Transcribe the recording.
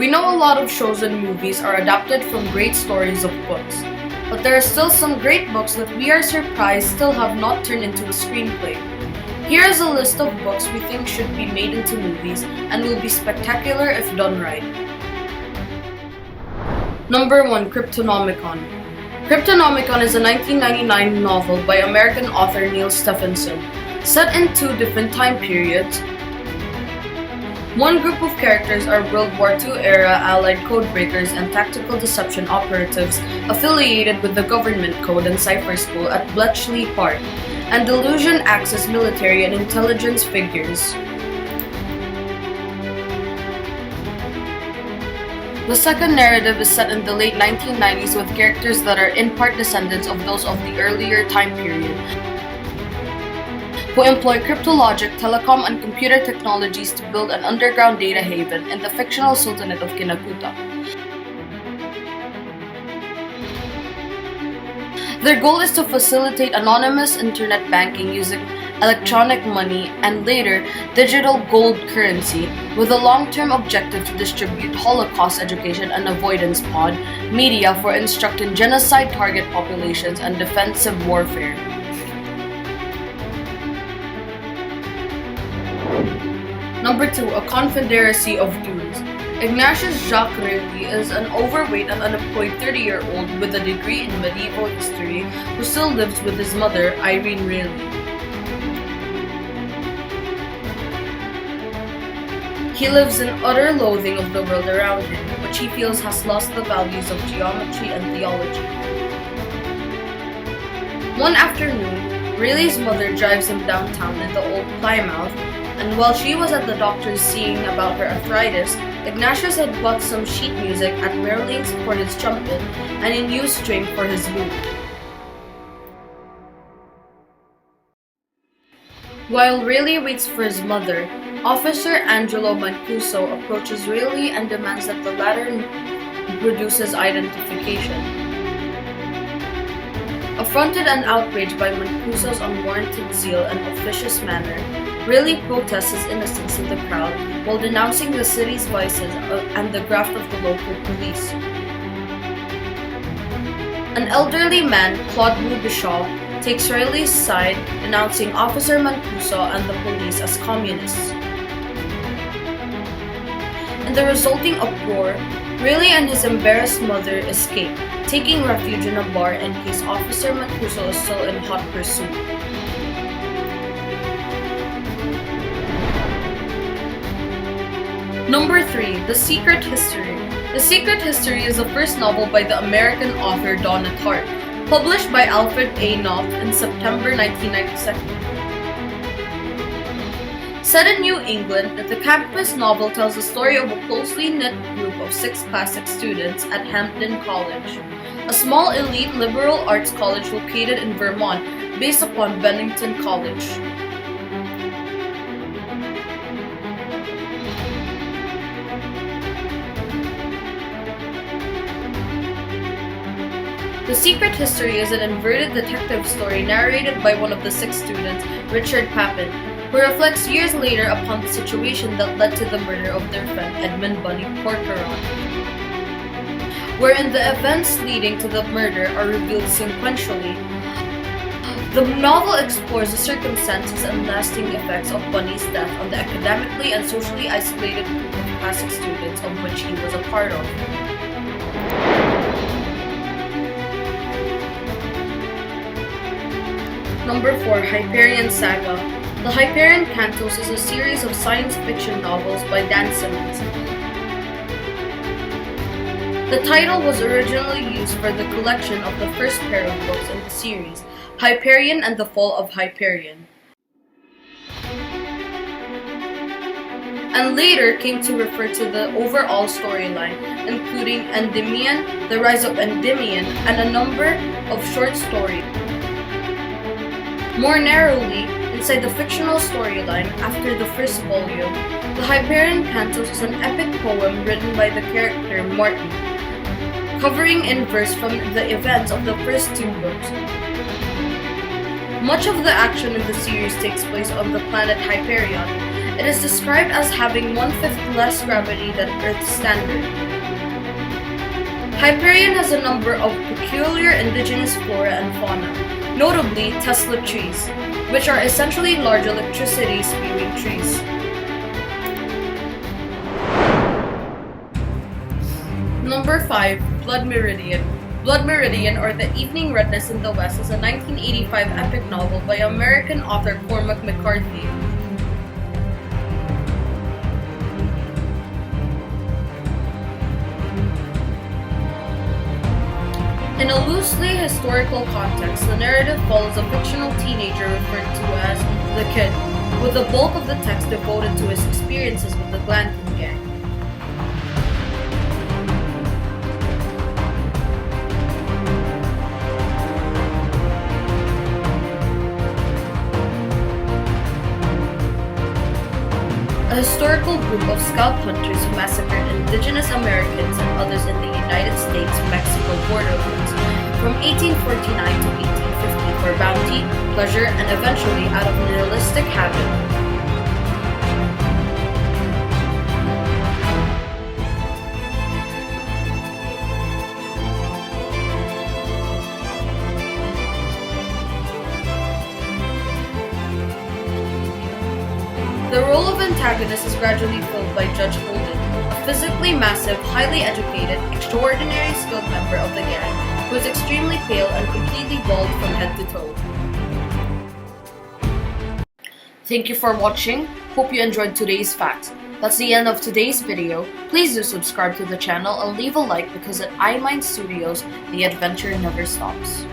We know a lot of shows and movies are adapted from great stories of books, but there are still some great books that we are surprised still have not turned into a screenplay. Here is a list of books we think should be made into movies and will be spectacular if done right. Number 1. Cryptonomicon. Cryptonomicon is a 1999 novel by American author Neil Stephenson, set in two different time periods. One group of characters are World War II era Allied codebreakers and tactical deception operatives affiliated with the Government Code and Cipher School at Bletchley Park, and Delusion acts as military and intelligence figures. The second narrative is set in the late 1990s with characters that are in part descendants of those of the earlier time period, who employ cryptologic, telecom, and computer technologies to build an underground data haven in the fictional Sultanate of Kinakuta. Their goal is to facilitate anonymous internet banking using electronic money and later digital gold currency, with a long-term objective to distribute Holocaust education and avoidance pod media for instructing genocide target populations and defensive warfare. Number 2. A Confederacy of Dudes. Ignatius Jacques Reuilly is an overweight and unemployed 30-year-old with a degree in medieval history who still lives with his mother, Irene Reuilly. He lives in utter loathing of the world around him, which he feels has lost the values of geometry and theology. One afternoon, Reuilly's mother drives him downtown in the old Plymouth, and while she was at the doctor's seeing about her arthritis, Ignatius had bought some sheet music at Merlin's for his trumpet and a new string for his lute. While Reuilly waits for his mother, Officer Angelo Mancuso approaches Reuilly and demands that the latter produces identification. Affronted and outraged by Mancuso's unwarranted zeal and officious manner, Reuilly protests his innocence in the crowd while denouncing the city's vices and the graft of the local police. An elderly man, Claude Robichaud, takes Reuilly's side, denouncing Officer Mancuso and the police as communists. In the resulting uproar, Reuilly and his embarrassed mother escape, taking refuge in a bar in case Officer Mancuso is still in hot pursuit. Number 3. The Secret History. The Secret History is the first novel by the American author Donna Tartt, published by Alfred A. Knopf in September 1997. Set in New England, the campus novel tells the story of a closely knit group of 6 classic students at Hampton College, a small elite liberal arts college located in Vermont based upon Bennington College. The Secret History is an inverted detective story narrated by one of the 6 students, Richard Papin, who reflects years later upon the situation that led to the murder of their friend Edmund Bunny Corcoran, wherein the events leading to the murder are revealed sequentially. The novel explores the circumstances and lasting effects of Bunny's death on the academically and socially isolated group of classic students of which he was a part of. Number 4. Hyperion Saga. The Hyperion Cantos is a series of science fiction novels by Dan Simmons. The title was originally used for the collection of the first pair of books in the series, Hyperion and the Fall of Hyperion, and later came to refer to the overall storyline, including Endymion, the Rise of Endymion, and a number of short stories. More narrowly, inside the fictional storyline, after the first volume, the Hyperion Cantos is an epic poem written by the character Martin, covering in verse from the events of the first 2 books. Much of the action in the series takes place on the planet Hyperion, It is described as having 1/5 less gravity than Earth's standard. Hyperion has a number of peculiar indigenous flora and fauna, notably Tesla trees, which are essentially large electricity-spewing trees. Number 5. Blood Meridian. Blood Meridian, or The Evening Redness in the West, is a 1985 epic novel by American author Cormac McCarthy. In a loosely historical context, the narrative follows a fictional teenager referred to as the Kid, with the bulk of the text devoted to his experiences with the Glanton Gang. A historical group of scalp hunters who massacred indigenous Americans and others in the United States-Mexico borderlands from 1849 to 1850 for bounty, pleasure, and eventually out of nihilistic habit. The role of antagonist is gradually filled by Judge Holden, a physically massive, highly educated, extraordinarily skilled member of the gang, who is extremely pale and completely bald from head to toe. Thank you for watching. Hope you enjoyed today's fact. That's the end of today's video. Please do subscribe to the channel and leave a like because at iMind Studios, the adventure never stops.